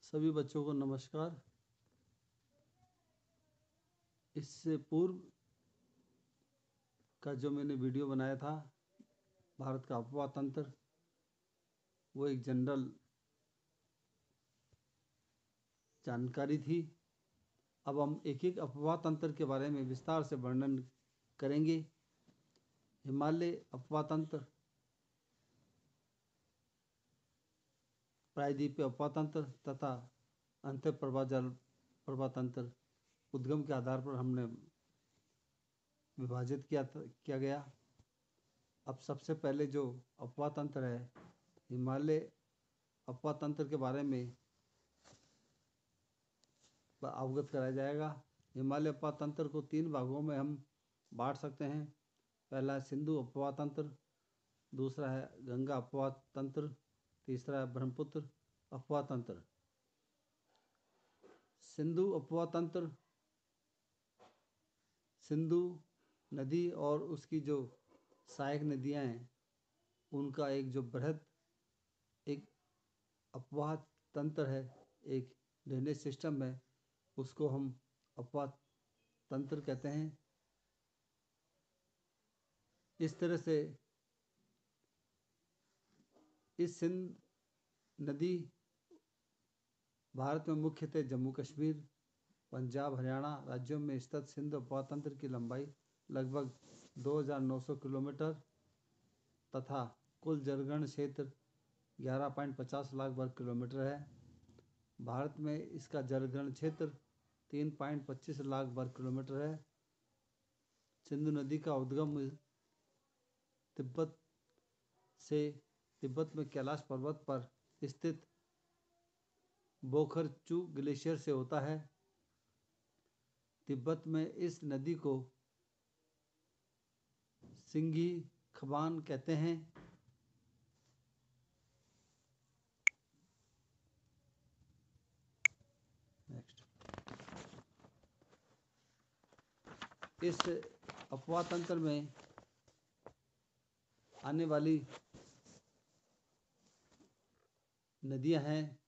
सभी बच्चों को नमस्कार। इससे पूर्व का जो मैंने वीडियो बनाया था भारत का अफवाह तंत्र, वो एक जनरल जानकारी थी। अब हम एक एक अफवाह तंत्र के बारे में विस्तार से वर्णन करेंगे। हिमालय अफवाह तंत्र, प्रायद्वीपीय अफवाह तंत्र तथा अंतर प्रवाह जल प्रवाह तंत्र उद्गम के आधार पर हमने विभाजित किया गया। अब सबसे पहले जो अफवाह तंत्र है, हिमालय अफवाह तंत्र के बारे में अवगत कराया जाएगा। हिमालय अफवाह तंत्र को 3 भागों में हम बांट सकते हैं। पहला है सिंधु अफवाह तंत्र, दूसरा है गंगा अफवाह तंत्र, तीसरा है ब्रह्मपुत्र अफवाह तंत्र। सिंधु अफवाह तंत्र सिंधु नदी और उसकी जो सहायक नदियां हैं, उनका एक जो बृहद एक अफवाह तंत्र है, एक ड्रेनेज सिस्टम है, उसको हम अफवाह तंत्र कहते हैं। इस तरह से इस सिंध नदी भारत में मुख्यतः जम्मू कश्मीर, पंजाब, हरियाणा राज्यों में स्थित सिंध अफवाह तंत्र की लंबाई लगभग 2900 किलोमीटर तथा कुल जलग्रहण क्षेत्र 11.50 लाख वर्ग किलोमीटर है। भारत में इसका जलग्रहण क्षेत्र 3.25 लाख वर्ग किलोमीटर है। सिंधु नदी का उद्गम तिब्बत में कैलाश पर्वत पर स्थित बोखरचू ग्लेशियर से होता है। तिब्बत में इस नदी को सिंघी खबान कहते हैं। इस अफवाह तंत्र में आने वाली नदियां हैं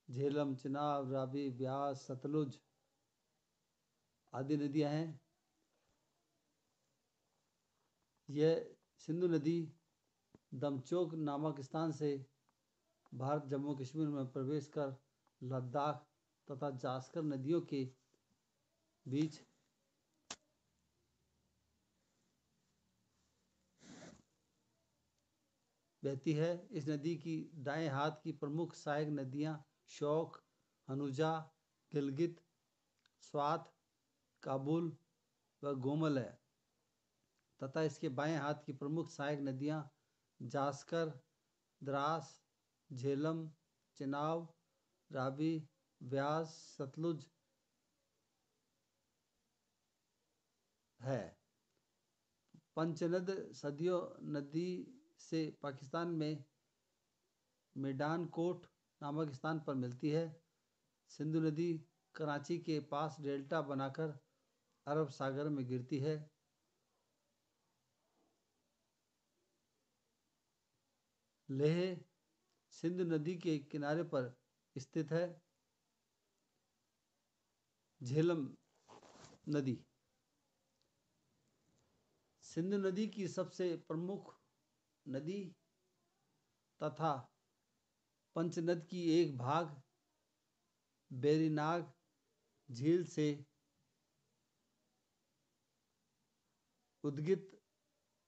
झेलम, चिनाब, रावी, ब्यास, सतलुज आदि नदियां हैं। यह सिंधु नदी दमचोक नामक स्थान से भारत जम्मू कश्मीर में प्रवेश कर लद्दाख तथा जास्कर नदियों के बीच बहती है। इस नदी की दाएं हाथ की प्रमुख सहायक नदियां शौक, हनुजा, गिलगित, स्वात, काबुल व गोमल है तथा इसके बाएं हाथ की प्रमुख सहायक नदियां जास्कर, द्रास, झेलम, चिनाब, रावी, ब्यास, सतलुज है। पंचनद सदियों नदी से पाकिस्तान में मेडानकोट नामक स्थान पर मिलती है। सिंधु नदी कराची के पास डेल्टा बनाकर अरब सागर में गिरती है। लेह सिंधु नदी के किनारे पर स्थित है। झेलम नदी सिंधु नदी की सबसे प्रमुख नदी तथा पंचनद की एक भाग बेरीनाग झील से उद्गित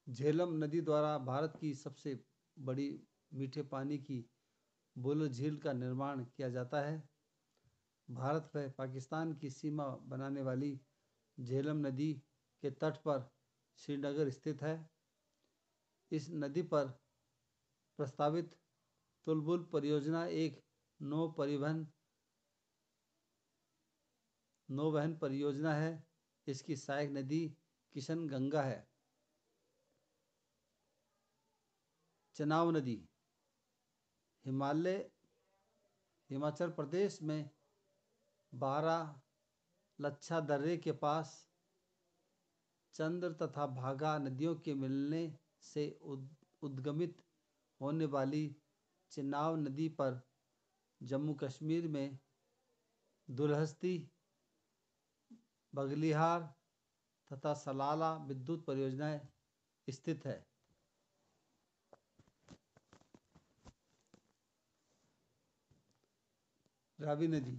झेलम नदी द्वारा भारत की सबसे बड़ी मीठे पानी की बुलर झील का निर्माण किया जाता है। भारत व पाकिस्तान की सीमा बनाने वाली झेलम नदी के तट पर श्रीनगर स्थित है। इस नदी पर प्रस्तावित तुलबुल परियोजना एक नौवहन परियोजना है। इसकी सहायक नदी किशन गंगा है। चनाव नदी हिमाचल प्रदेश में बारालाचा दर्रे के पास चंद्र तथा भागा नदियों के मिलने से उद्गमित होने वाली चेनाब नदी पर जम्मू कश्मीर में दुलहस्ती, बगलिहार तथा सलाला विद्युत परियोजनाएं स्थित है। रावी नदी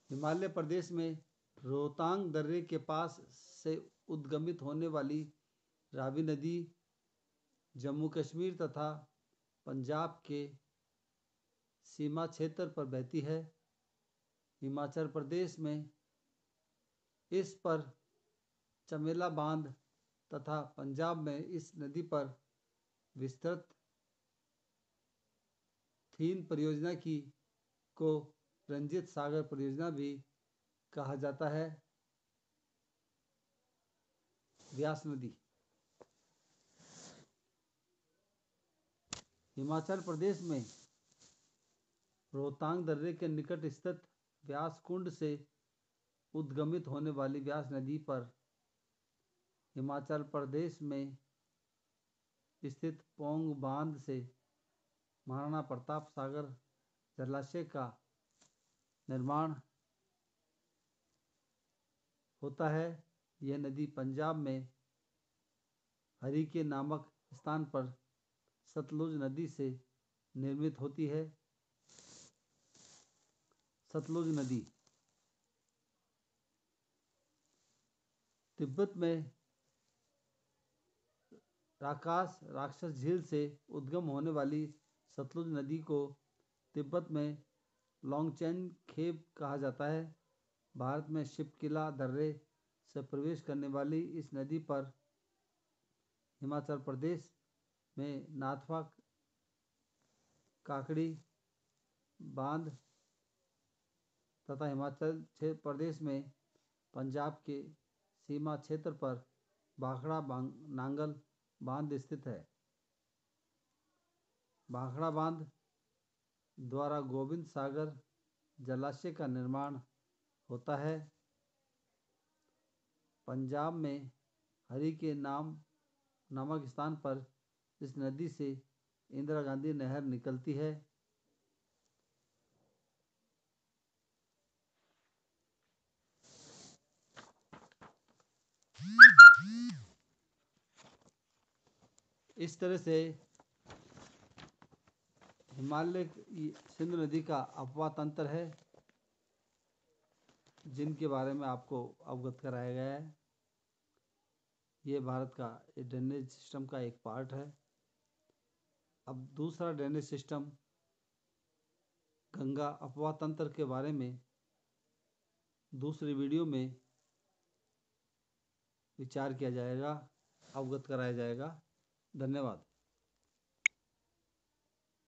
हिमालय प्रदेश में रोहतांग दर्रे के पास से उद्गमित होने वाली रावी नदी जम्मू कश्मीर तथा पंजाब के सीमा क्षेत्र पर बहती है। हिमाचल प्रदेश में इस पर चमेला बांध तथा पंजाब में इस नदी पर विस्तृत थीन परियोजना को रंजित सागर परियोजना भी कहा जाता है। व्यास नदी हिमाचल प्रदेश में रोहतांग दर्रे के निकट स्थित व्यास कुंड से उद्गमित होने वाली व्यास नदी पर हिमाचल प्रदेश में स्थित पौंग बांध से महाराणा प्रताप सागर जलाशय का निर्माण होता है। यह नदी पंजाब में हरिके नामक स्थान पर सतलुज नदी से निर्मित होती है। सतलुज नदी तिब्बत में राक्षस झील से उद्गम होने वाली सतलुज नदी को तिब्बत में लोंगचेन खेब कहा जाता है। भारत में शिपकिला दर्रे से प्रवेश करने वाली इस नदी पर हिमाचल प्रदेश में नाथपा काकड़ी बांध तथा हिमाचल प्रदेश में पंजाब के सीमा क्षेत्र पर भाखड़ा नांगल बांध स्थित है। भाखड़ा बांध द्वारा गोविंद सागर जलाशय का निर्माण होता है। पंजाब में हरिके नामक स्थान पर इस नदी से इंदिरा गांधी नहर निकलती है। इस तरह से हिमालय सिंध नदी का अपवाह तंत्र है जिनके बारे में आपको अवगत कराया गया है। ये भारत का ड्रेनेज सिस्टम का एक पार्ट है। अब दूसरा ड्रेनेज सिस्टम गंगा अपवाह तंत्र के बारे में दूसरी वीडियो में विचार किया जाएगा, अवगत कराया जाएगा। धन्यवाद।